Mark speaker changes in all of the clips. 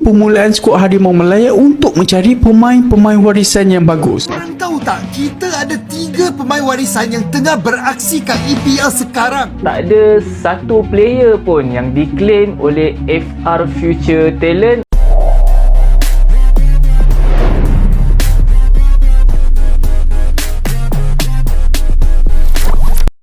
Speaker 1: Permulaan skuad Harimau Malaya untuk mencari pemain-pemain warisan yang bagus.
Speaker 2: Korang tahu tak, kita ada 3 pemain warisan yang tengah beraksi kat EPL sekarang.
Speaker 3: Tak ada satu player pun yang diklaim oleh FR Future Talent.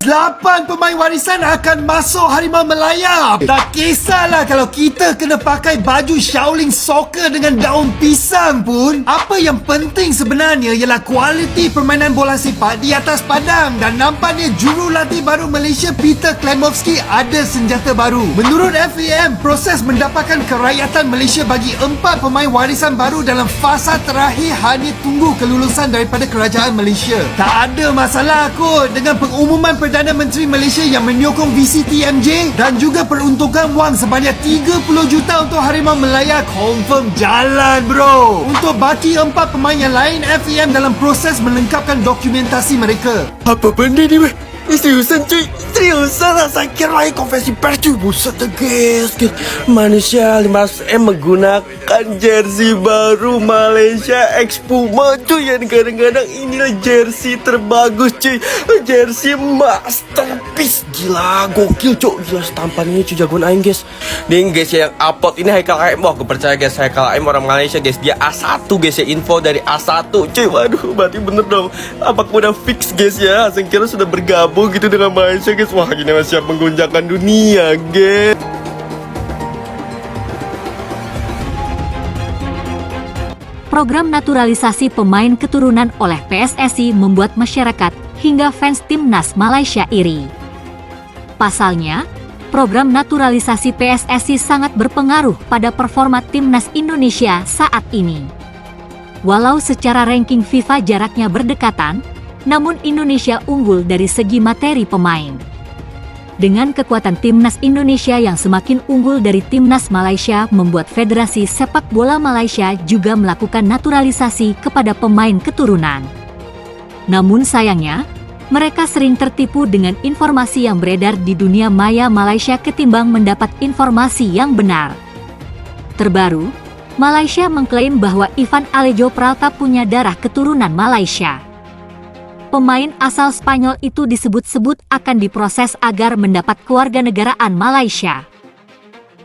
Speaker 2: 8 pemain warisan akan masuk Harimau Malaya. Tak kisahlah kalau kita kena pakai baju Shaolin Soccer dengan daun pisang pun. Apa yang penting sebenarnya ialah kualiti permainan bola sepak di atas padang. Dan nampaknya jurulatih baru Malaysia Peter Klemovski ada senjata baru. Menurut FAM, proses mendapatkan kerakyatan Malaysia bagi 4 pemain warisan baru dalam fasa terakhir hanya tunggu kelulusan daripada kerajaan Malaysia. Tak ada masalah kot dengan pengumuman Perdana Menteri Malaysia yang menyokong VCTMJ dan juga peruntukan wang sebanyak 30 juta untuk Harimau Malaya. Confirm jalan bro. Untuk baki 4 pemain yang lain, FAM dalam proses melengkapkan dokumentasi mereka.
Speaker 4: Apa benda ni weh? Seriusan cuy? Seriusan lah, saya kira konversi pers cuy. Buset dah guys. Malaysia 500M menggunakan jersey baru Malaysia X Puma cuy. Yang kadang-kadang inilah jersey terbagus cuy. Jersey masterpiece. Gila, gokil cuy. Gila stampan ini cuy, jagoan aing guys. Ni guys yang upload ini Haikal AM. Wah, aku percaya guys, Haikal AM orang Malaysia guys. Dia A1 guys ya, info dari A1 cuy. Waduh, berarti bener dong. Apakah udah fix guys ya? Saya kira sudah bergabung gitu dengan Malaysia guys. Wah, ini masih siap mengguncangkan dunia guys.
Speaker 5: Program naturalisasi pemain keturunan oleh PSSI membuat masyarakat hingga fans timnas Malaysia iri. Pasalnya, program naturalisasi PSSI sangat berpengaruh pada performa timnas Indonesia saat ini. Walau secara ranking FIFA jaraknya berdekatan, namun Indonesia unggul dari segi materi pemain. Dengan kekuatan timnas Indonesia yang semakin unggul dari timnas Malaysia membuat Federasi Sepak Bola Malaysia juga melakukan naturalisasi kepada pemain keturunan. Namun sayangnya, mereka sering tertipu dengan informasi yang beredar di dunia maya Malaysia ketimbang mendapat informasi yang benar. Terbaru, Malaysia mengklaim bahwa Ivan Alejo Peralta punya darah keturunan Malaysia. Pemain asal Spanyol itu disebut-sebut akan diproses agar mendapat kewarganegaraan Malaysia.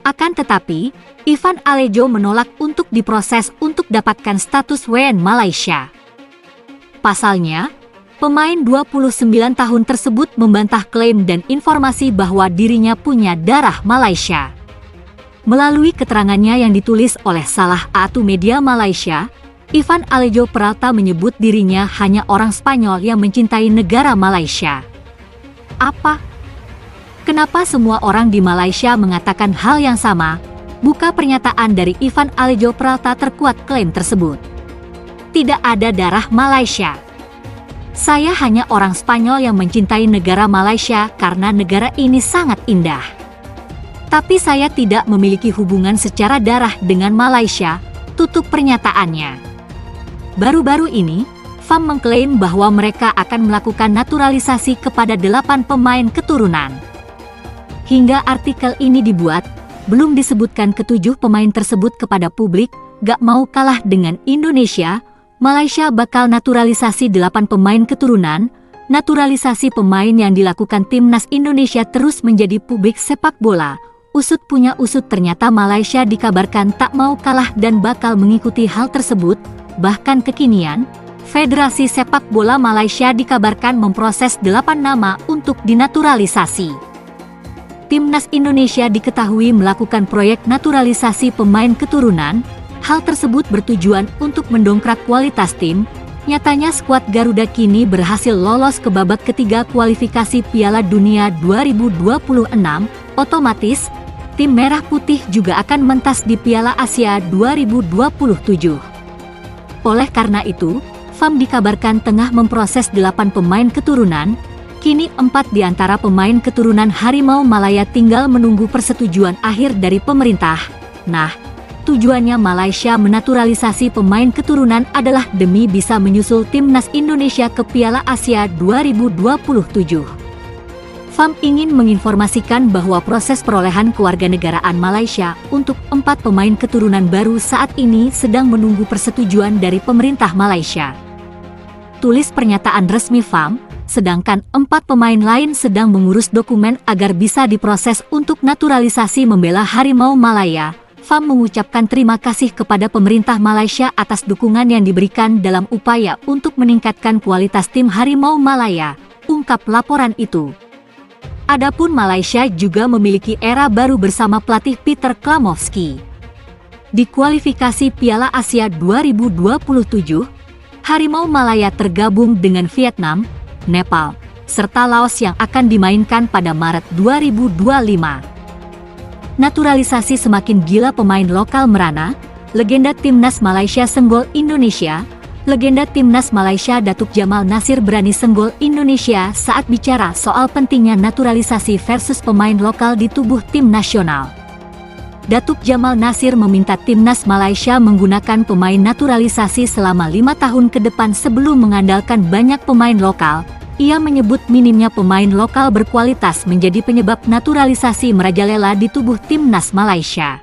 Speaker 5: Akan tetapi, Ivan Alejo menolak untuk diproses untuk dapatkan status WN Malaysia. Pasalnya, pemain 29 tahun tersebut membantah klaim dan informasi bahwa dirinya punya darah Malaysia. Melalui keterangannya yang ditulis oleh salah satu media Malaysia, Ivan Alejo Peralta menyebut dirinya hanya orang Spanyol yang mencintai negara Malaysia. Apa? Kenapa semua orang di Malaysia mengatakan hal yang sama? Buka pernyataan dari Ivan Alejo Peralta terkuat klaim tersebut. Tidak ada darah Malaysia. Saya hanya orang Spanyol yang mencintai negara Malaysia karena negara ini sangat indah. Tapi saya tidak memiliki hubungan secara darah dengan Malaysia, tutup pernyataannya. Baru-baru ini, FAM mengklaim bahwa mereka akan melakukan naturalisasi kepada 8 pemain keturunan. Hingga artikel ini dibuat, belum disebutkan ke-7 pemain tersebut kepada publik. Gak mau kalah dengan Indonesia, Malaysia bakal naturalisasi 8 pemain keturunan. Naturalisasi pemain yang dilakukan timnas Indonesia terus menjadi publik sepak bola. Usut punya usut, ternyata Malaysia dikabarkan tak mau kalah dan bakal mengikuti hal tersebut. Bahkan kekinian, Federasi Sepak Bola Malaysia dikabarkan memproses 8 nama untuk dinaturalisasi. Timnas Indonesia diketahui melakukan proyek naturalisasi pemain keturunan. Hal tersebut bertujuan untuk mendongkrak kualitas tim. Nyatanya skuad Garuda kini berhasil lolos ke babak ketiga kualifikasi Piala Dunia 2026. Otomatis, tim Merah Putih juga akan mentas di Piala Asia 2027. Oleh karena itu, FAM dikabarkan tengah memproses 8 pemain keturunan. Kini 4 di antara pemain keturunan Harimau Malaya tinggal menunggu persetujuan akhir dari pemerintah. Nah, tujuannya Malaysia menaturalisasi pemain keturunan adalah demi bisa menyusul timnas Indonesia ke Piala Asia 2027. FAM ingin menginformasikan bahwa proses perolehan kewarganegaraan Malaysia untuk 4 pemain keturunan baru saat ini sedang menunggu persetujuan dari pemerintah Malaysia. Tulis pernyataan resmi FAM, sedangkan 4 pemain lain sedang mengurus dokumen agar bisa diproses untuk naturalisasi membela Harimau Malaya. FAM mengucapkan terima kasih kepada pemerintah Malaysia atas dukungan yang diberikan dalam upaya untuk meningkatkan kualitas tim Harimau Malaya, ungkap laporan itu. Adapun Malaysia juga memiliki era baru bersama pelatih Peter Klamovski. Di kualifikasi Piala Asia 2027, Harimau Malaya tergabung dengan Vietnam, Nepal, serta Laos yang akan dimainkan pada Maret 2025. Naturalisasi semakin gila pemain lokal merana, legenda timnas Malaysia senggol Indonesia. Legenda timnas Malaysia Datuk Jamal Nasir berani senggol Indonesia saat bicara soal pentingnya naturalisasi versus pemain lokal di tubuh tim nasional. Datuk Jamal Nasir meminta timnas Malaysia menggunakan pemain naturalisasi selama 5 tahun ke depan sebelum mengandalkan banyak pemain lokal. Ia menyebut minimnya pemain lokal berkualitas menjadi penyebab naturalisasi merajalela di tubuh timnas Malaysia.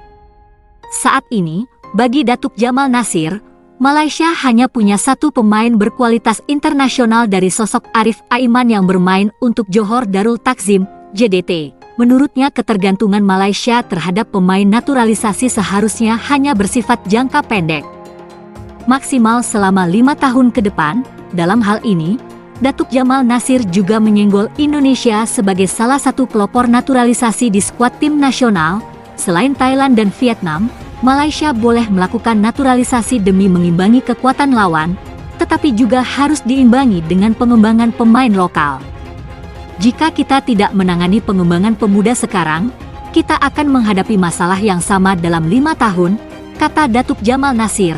Speaker 5: Saat ini, bagi Datuk Jamal Nasir, Malaysia hanya punya 1 pemain berkualitas internasional dari sosok Arif Aiman yang bermain untuk Johor Darul Takzim, JDT. Menurutnya ketergantungan Malaysia terhadap pemain naturalisasi seharusnya hanya bersifat jangka pendek. Maksimal selama 5 tahun ke depan. Dalam hal ini, Datuk Jamal Nasir juga menyenggol Indonesia sebagai salah satu pelopor naturalisasi di skuad tim nasional. Selain Thailand dan Vietnam, Malaysia boleh melakukan naturalisasi demi mengimbangi kekuatan lawan, tetapi juga harus diimbangi dengan pengembangan pemain lokal. Jika kita tidak menangani pengembangan pemuda sekarang, kita akan menghadapi masalah yang sama dalam 5 tahun, kata Datuk Jamal Nasir,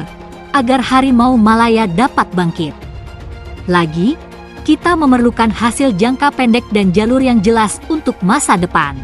Speaker 5: agar Harimau Malaya dapat bangkit. Lagi, kita memerlukan hasil jangka pendek dan jalur yang jelas untuk masa depan.